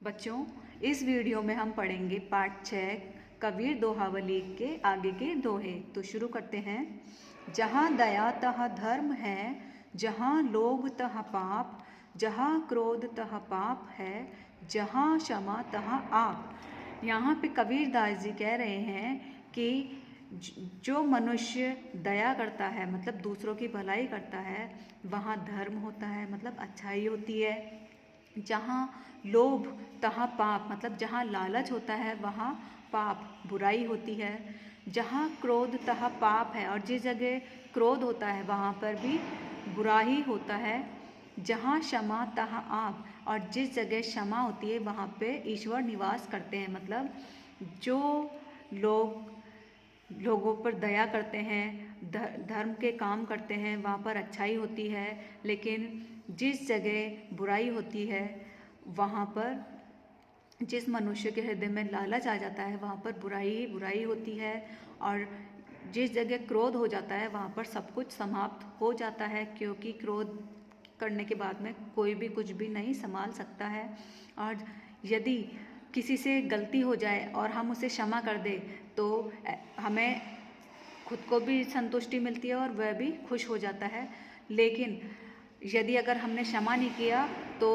बच्चों, इस वीडियो में हम पढ़ेंगे पाठ 6 कबीर दोहावली के आगे के दोहे। तो शुरू करते हैं। जहाँ दया तहाँ धर्म है, जहाँ लोभ तहाँ पाप, जहाँ क्रोध तहाँ पाप है, जहाँ क्षमा तहाँ आप। यहाँ पे कबीर दास जी कह रहे हैं कि जो मनुष्य दया करता है मतलब दूसरों की भलाई करता है, वहाँ धर्म होता है मतलब अच्छाई होती है। जहाँ लोभ तहाँ पाप मतलब जहाँ लालच होता है वहाँ पाप बुराई होती है। जहाँ क्रोध तहाँ पाप है और जिस जगह क्रोध होता है वहाँ पर भी बुरा ही होता है। जहाँ क्षमा तहाँ आप और जिस जगह क्षमा होती है वहाँ पे ईश्वर निवास करते हैं। मतलब जो लोगों पर दया करते हैं, धर्म के काम करते हैं, वहाँ पर अच्छाई होती है। लेकिन जिस जगह बुराई होती है वहाँ पर, जिस मनुष्य के हृदय में लालच आ जाता है वहाँ पर बुराई ही बुराई होती है। और जिस जगह क्रोध हो जाता है वहाँ पर सब कुछ समाप्त हो जाता है, क्योंकि क्रोध करने के बाद में कोई भी कुछ भी नहीं संभाल सकता है। और यदि किसी से गलती हो जाए और हम उसे क्षमा कर दें तो हमें खुद को भी संतुष्टि मिलती है और वह भी खुश हो जाता है। लेकिन यदि अगर हमने क्षमा नहीं किया तो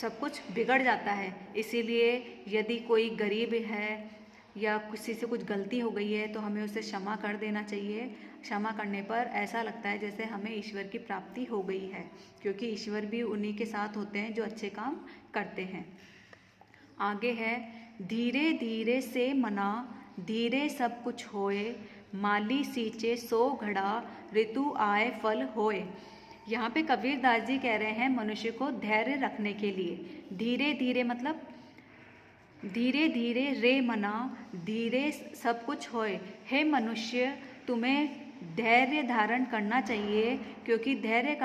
सब कुछ बिगड़ जाता है। इसीलिए यदि कोई गरीब है या किसी से कुछ गलती हो गई है तो हमें उसे क्षमा कर देना चाहिए। क्षमा करने पर ऐसा लगता है जैसे हमें ईश्वर की प्राप्ति हो गई है, क्योंकि ईश्वर भी उन्हीं के साथ होते हैं जो अच्छे काम करते हैं। आगे है, धीरे धीरे से मना, धीरे सब कुछ होए, माली सींचे सो घड़ा, ऋतु आए फल होए। यहाँ पे कबीर दास जी कह रहे हैं मनुष्य को धैर्य रखने के लिए। धीरे धीरे मतलब धीरे धीरे रे मना, धीरे सब कुछ होए। हे मनुष्य, तुम्हें धैर्य धारण करना चाहिए, क्योंकि धैर्य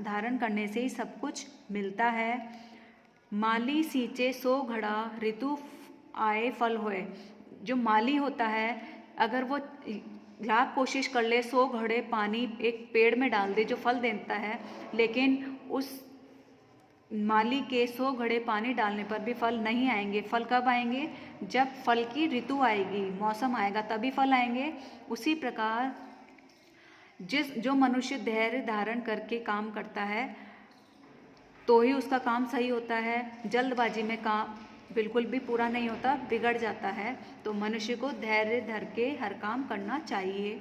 धारण करने से ही सब कुछ मिलता है। माली सींचे सो घड़ा, ऋतु आए फल होए। जो माली होता है अगर वो लाख कोशिश कर ले 100 घड़े पानी एक पेड़ में डाल दे जो फल देता है, लेकिन उस माली के 100 घड़े पानी डालने पर भी फल नहीं आएंगे। फल कब आएंगे? जब फल की ऋतु आएगी, मौसम आएगा, तभी फल आएंगे। उसी प्रकार जो मनुष्य धैर्य धारण करके काम करता है तो ही उसका काम सही होता है। जल्दबाजी में काम बिल्कुल भी पूरा नहीं होता, बिगड़ जाता है। तो मनुष्य को धैर्य धर के हर काम करना चाहिए।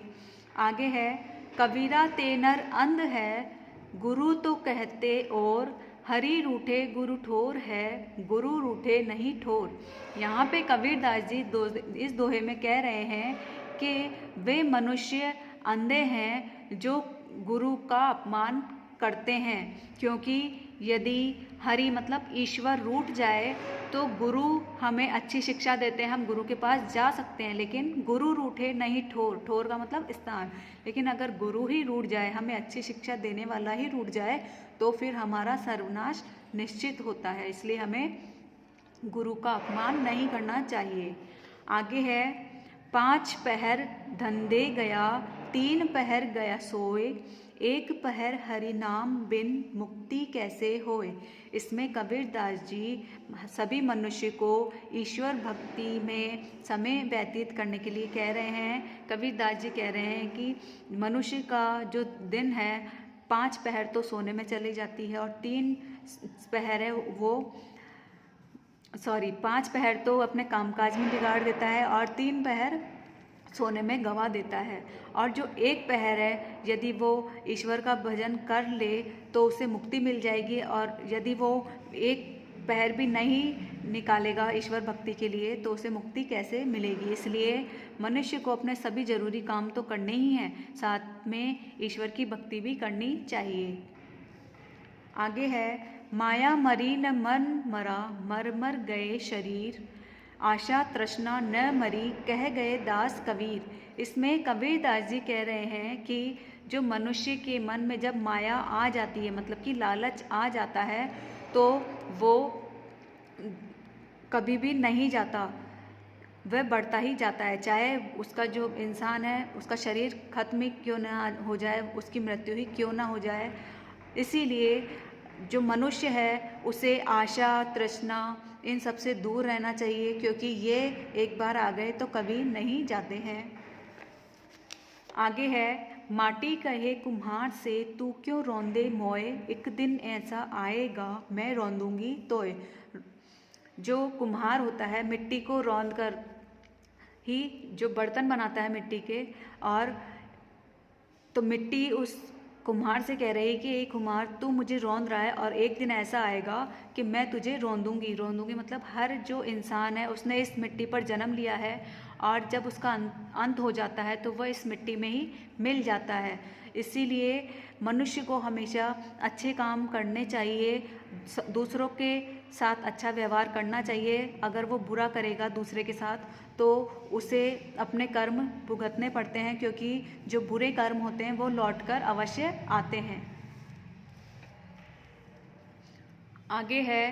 आगे है, कबीरा तेनर अंध है, गुरु तो कहते और, हरि रूठे गुरु ठोर है, गुरु रूठे नहीं ठोर। यहाँ पे कबीर दास जी इस दोहे में कह रहे हैं कि वे मनुष्य अंधे हैं जो गुरु का अपमान करते हैं, क्योंकि यदि हरि मतलब ईश्वर रूठ जाए तो गुरु हमें अच्छी शिक्षा देते हैं, हम गुरु के पास जा सकते हैं। लेकिन गुरु रूठे नहीं ठोर, ठोर का मतलब स्थान। लेकिन अगर गुरु ही रूठ जाए, हमें अच्छी शिक्षा देने वाला ही रूठ जाए, तो फिर हमारा सर्वनाश निश्चित होता है। इसलिए हमें गुरु का अपमान नहीं करना चाहिए। आगे है, 5 पहर धंधे गया, 3 पहर गया सोए, 1 पहर हरि नाम बिन मुक्ति कैसे होए। इसमें कबीर दास जी सभी मनुष्य को ईश्वर भक्ति में समय व्यतीत करने के लिए कह रहे हैं। कबीर दास जी कह रहे हैं कि मनुष्य का जो दिन है 5 पहर तो सोने में चली जाती है और 3 पहर है वो 5 पहर तो अपने कामकाज में बिगाड़ देता है और 3 पहर सोने में गंवा देता है। और जो 1 पहर है यदि वो ईश्वर का भजन कर ले तो उसे मुक्ति मिल जाएगी, और यदि वो 1 पहर भी नहीं निकालेगा ईश्वर भक्ति के लिए तो उसे मुक्ति कैसे मिलेगी। इसलिए मनुष्य को अपने सभी जरूरी काम तो करने ही हैं, साथ में ईश्वर की भक्ति भी करनी चाहिए। आगे है, माया मरी न मन मरा, मर मर गए शरीर, आशा तृष्णा न मरी, कह गए दास कबीर। इसमें कबीर दास जी कह रहे हैं कि जो मनुष्य के मन में जब माया आ जाती है मतलब कि लालच आ जाता है तो वो कभी भी नहीं जाता, वह बढ़ता ही जाता है। चाहे उसका जो इंसान है उसका शरीर खत्म ही क्यों ना हो जाए, उसकी मृत्यु ही क्यों ना हो जाए। इसीलिए जो मनुष्य है उसे आशा तृष्णा इन सब से दूर रहना चाहिए, क्योंकि ये एक बार आ गए तो कभी नहीं जाते हैं। आगे है, माटी कहे कुम्हार से तू क्यों रौंदे मोए, एक दिन ऐसा आएगा मैं रौंदूंगी तोए। जो कुम्हार होता है मिट्टी को रौंद कर ही जो बर्तन बनाता है मिट्टी के, और तो मिट्टी उस कुम्हार से कह रही है कि कुम्हार तू मुझे रौंद रहा है और एक दिन ऐसा आएगा कि मैं तुझे रौंदूंगी। रौंदूंगी मतलब हर जो इंसान है उसने इस मिट्टी पर जन्म लिया है, और जब उसका अंत हो जाता है तो वह इस मिट्टी में ही मिल जाता है। इसीलिए मनुष्य को हमेशा अच्छे काम करने चाहिए, दूसरों के साथ अच्छा व्यवहार करना चाहिए। अगर वो बुरा करेगा दूसरे के साथ तो उसे अपने कर्म भुगतने पड़ते हैं, क्योंकि जो बुरे कर्म होते हैं वो लौटकर अवश्य आते हैं। आगे है,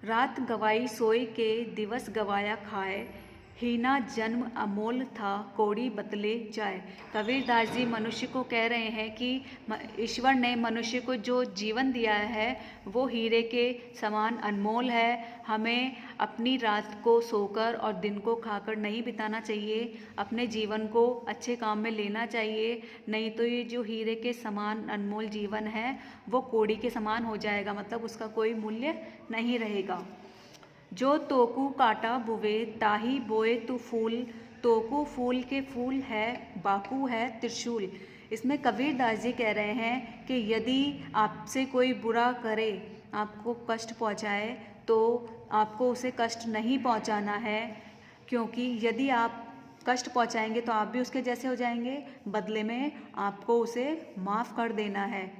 रात गवाई सोई के दिवस गवाया खाए, हीना जन्म अमोल था कोड़ी बतले जाए। कबीरदास जी मनुष्य को कह रहे हैं कि ईश्वर ने मनुष्य को जो जीवन दिया है वो हीरे के समान अनमोल है। हमें अपनी रात को सोकर और दिन को खाकर नहीं बिताना चाहिए, अपने जीवन को अच्छे काम में लेना चाहिए, नहीं तो ये जो हीरे के समान अनमोल जीवन है वो कोड़ी के समान हो जाएगा, मतलब उसका कोई मूल्य नहीं रहेगा। जो तोकू काटा बुवे ताही बोए तू फूल, तोकू फूल के फूल है बाकू है त्रिशूल। इसमें कबीरदास जी कह रहे हैं कि यदि आपसे कोई बुरा करे, आपको कष्ट पहुंचाए, तो आपको उसे कष्ट नहीं पहुंचाना है, क्योंकि यदि आप कष्ट पहुंचाएंगे तो आप भी उसके जैसे हो जाएंगे। बदले में आपको उसे माफ़ कर देना है,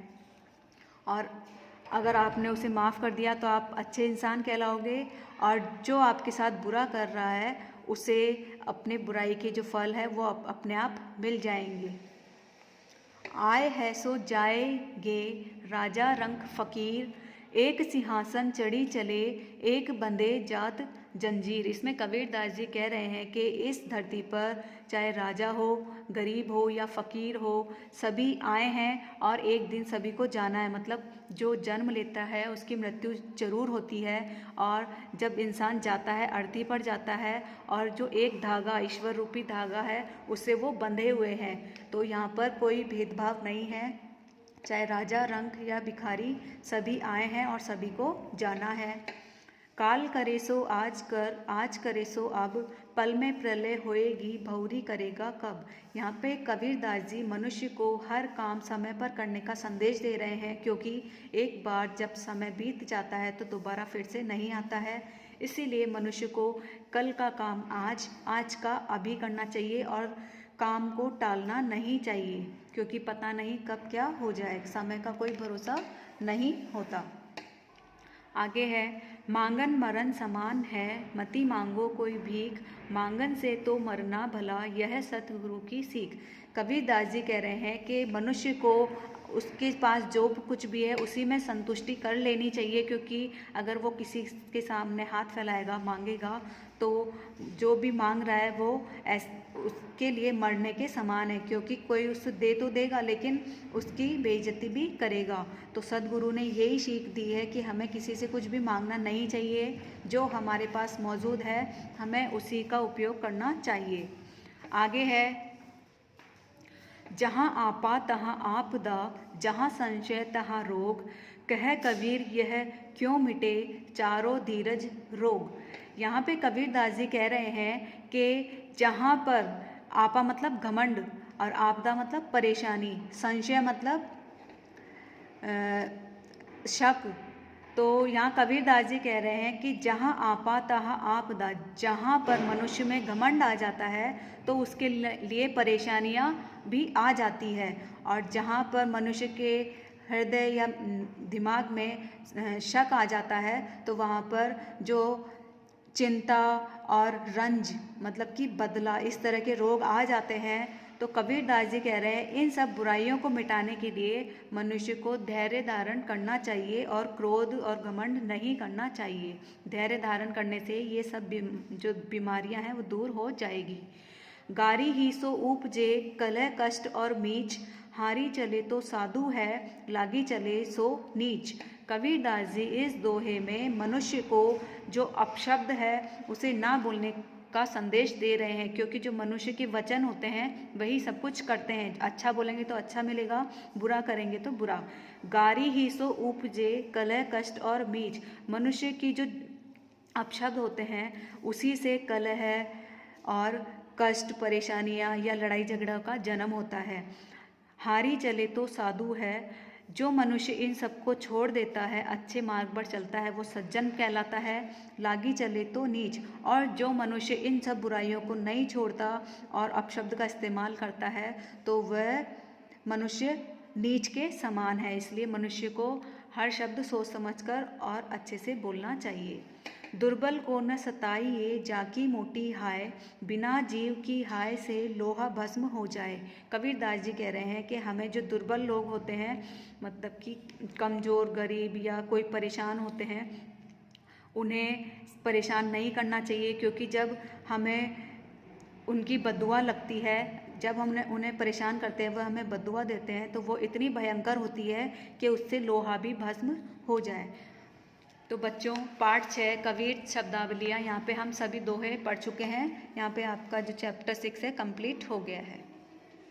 और अगर आपने उसे माफ़ कर दिया तो आप अच्छे इंसान कहलाओगे, और जो आपके साथ बुरा कर रहा है उसे अपने बुराई के जो फल है वो अपने आप मिल जाएंगे। आए है सो जाएंगे राजा रंग फकीर, एक सिंहासन चढ़ी चले एक बंदे जात जंजीर। इसमें कबीरदास जी कह रहे हैं कि इस धरती पर चाहे राजा हो, गरीब हो या फ़कीर हो, सभी आए हैं और एक दिन सभी को जाना है। मतलब जो जन्म लेता है उसकी मृत्यु जरूर होती है, और जब इंसान जाता है अर्थी पर जाता है, और जो एक धागा ईश्वर रूपी धागा है उससे वो बंधे हुए हैं। तो यहाँ पर कोई भेदभाव नहीं है, चाहे राजा रंक या भिखारी, सभी आए हैं और सभी को जाना है। काल करे सो आज कर, आज करे सो अब, पल में प्रलय होएगी भौरी करेगा कब। यहाँ पे कबीरदास जी मनुष्य को हर काम समय पर करने का संदेश दे रहे हैं, क्योंकि एक बार जब समय बीत जाता है तो दोबारा फिर से नहीं आता है। इसीलिए मनुष्य को कल का काम आज, आज का अभी करना चाहिए, और काम को टालना नहीं चाहिए, क्योंकि पता नहीं कब क्या हो जाए, समय का कोई भरोसा नहीं होता। आगे है, मांगन मरण समान है मति मांगो कोई भीख, मांगन से तो मरना भला यह सतगुरु की सीख। कबीरदास जी कह रहे हैं कि मनुष्य को उसके पास जो कुछ भी है उसी में संतुष्टि कर लेनी चाहिए, क्योंकि अगर वो किसी के सामने हाथ फैलाएगा, मांगेगा, तो जो भी मांग रहा है वो उसके लिए मरने के समान है, क्योंकि कोई उसे दे तो देगा लेकिन उसकी बेइज्जती भी करेगा। तो सद्गुरु ने यही सीख दी है कि हमें किसी से कुछ भी मांगना नहीं चाहिए, जो हमारे पास मौजूद है हमें उसी का उपयोग करना चाहिए। आगे है, जहाँ आपा तहाँ आपदा, जहाँ संशय तहाँ रोग, कह कबीर यह क्यों मिटे चारों धीरज रोग। यहाँ पे कबीरदास जी कह रहे हैं कि जहाँ पर आपा मतलब घमंड, और आपदा मतलब परेशानी, संशय मतलब शक, तो यहाँ कबीरदास जी कह रहे हैं कि जहाँ आपा तहाँ आपदा, जहाँ पर मनुष्य में घमंड आ जाता है तो उसके लिए परेशानियाँ भी आ जाती है, और जहाँ पर मनुष्य के हृदय या दिमाग में शक आ जाता है तो वहाँ पर जो चिंता और रंज मतलब कि बदला, इस तरह के रोग आ जाते हैं। तो कबीरदास जी कह रहे हैं इन सब बुराइयों को मिटाने के लिए मनुष्य को धैर्य धारण करना चाहिए और क्रोध और घमंड नहीं करना चाहिए। धैर्य धारण करने से ये सब जो बीमारियां हैं वो दूर हो जाएगी। गारी ही सो उपजे कलह कष्ट और मीच, हारी चले तो साधु है लागी चले सो नीच। कबीरदास जी इस दोहे में मनुष्य को जो अपशब्द है उसे ना बोलने का संदेश दे रहे हैं, क्योंकि जो मनुष्य के वचन होते हैं वही सब कुछ करते हैं। अच्छा बोलेंगे तो अच्छा मिलेगा, बुरा करेंगे तो बुरा। गारी ही सो उपजे कलह कष्ट और मीच। मनुष्य की जो अपशब्द होते हैं उसी से कलह और कष्ट, परेशानियां या लड़ाई झगड़ा का जन्म होता है। हारी चले तो साधु है। जो मनुष्य इन सबको छोड़ देता है, अच्छे मार्ग पर चलता है, वो सज्जन कहलाता है। लागी चले तो नीच। और जो मनुष्य इन सब बुराइयों को नहीं छोड़ता और अपशब्द का इस्तेमाल करता है तो वह मनुष्य नीच के समान है। इसलिए मनुष्य को हर शब्द सोच समझकर और अच्छे से बोलना चाहिए। दुर्बल को न सताइए जाकी मोटी हाय, बिना जीव की हाय से लोहा भस्म हो जाए। कबीरदास जी कह रहे हैं कि हमें जो दुर्बल लोग होते हैं, मतलब कि कमज़ोर, गरीब या कोई परेशान होते हैं, उन्हें परेशान नहीं करना चाहिए, क्योंकि जब हमें उनकी बद्दुआ लगती है, जब हम उन्हें परेशान करते हैं, वह हमें बद्दुआ देते हैं, तो वो इतनी भयंकर होती है कि उससे लोहा भी भस्म हो जाए। तो बच्चों, पाठ 6 कबीर शब्दावलियाँ, यहाँ पे हम सभी दोहे पढ़ चुके हैं। यहाँ पे आपका जो चैप्टर 6 है कंप्लीट हो गया है।